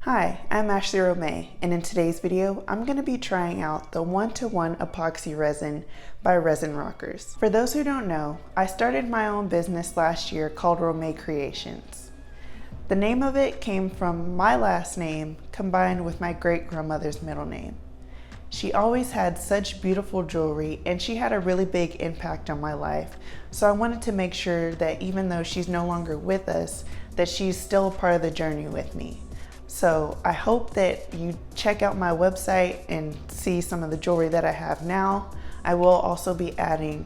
Hi, I'm Ashley Romay, and in today's video, I'm going to be trying out the 1-to-1 epoxy resin by Resin Rockers. For those who don't know, I started my own business last year called Romay Creations. The name of it came from my last name combined with my great-grandmother's middle name. She always had such beautiful jewelry and she had a really big impact on my life, so I wanted to make sure that even though she's no longer with us, that she's still a part of the journey with me. So I hope that you check out my website and see some of the jewelry that I have now. I will also be adding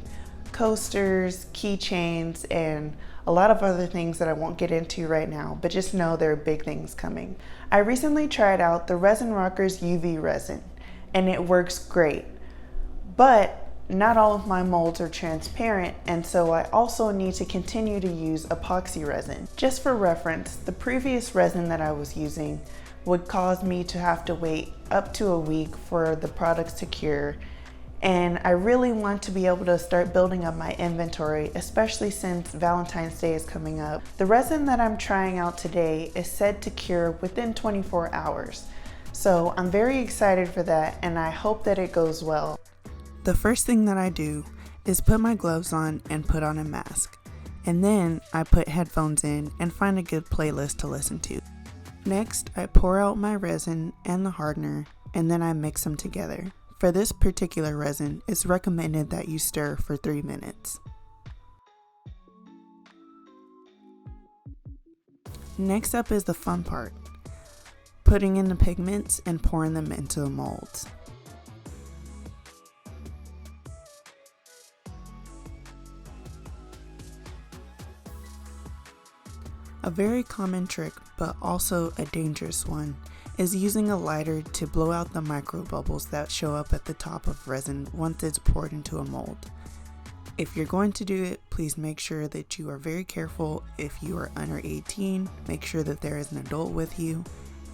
coasters, keychains, and a lot of other things that I won't get into right now, but just know there are big things coming. I recently tried out the Resin Rockers UV resin, and it works great. But not all of my molds are transparent, and so I also need to continue to use epoxy resin. Just for reference, the previous resin that I was using would cause me to have to wait up to a week for the products to cure, and I really want to be able to start building up my inventory, especially since Valentine's Day is coming up. The resin that I'm trying out today is said to cure within 24 hours. So I'm very excited for that, and I hope that it goes well. The first thing that I do is put my gloves on and put on a mask, and then I put headphones in and find a good playlist to listen to. Next, I pour out my resin and the hardener, and then I mix them together. For this particular resin, it's recommended that you stir for 3 minutes. Next up is the fun part, putting in the pigments and pouring them into the molds. A very common trick, but also a dangerous one, is using a lighter to blow out the micro bubbles that show up at the top of resin once it's poured into a mold. If you're going to do it, please make sure that you are very careful. If you are under 18, make sure that there is an adult with you,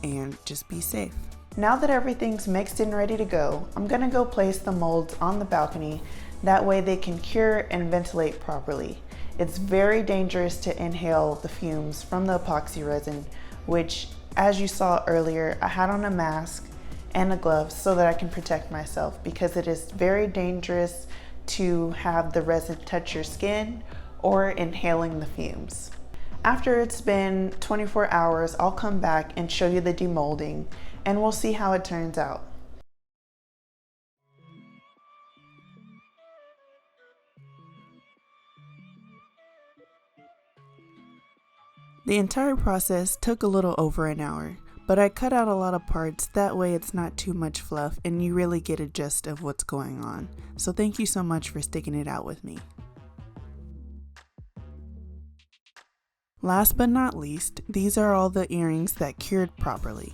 and just be safe. Now that everything's mixed and ready to go, I'm gonna go place the molds on the balcony. That way they can cure and ventilate properly. It's very dangerous to inhale the fumes from the epoxy resin, which, as you saw earlier, I had on a mask and a glove so that I can protect myself, because it is very dangerous to have the resin touch your skin or inhaling the fumes. After it's been 24 hours, I'll come back and show you the demolding, and we'll see how it turns out. The entire process took a little over an hour, but I cut out a lot of parts, that way it's not too much fluff and you really get a gist of what's going on. So thank you so much for sticking it out with me. Last but not least, these are all the earrings that cured properly.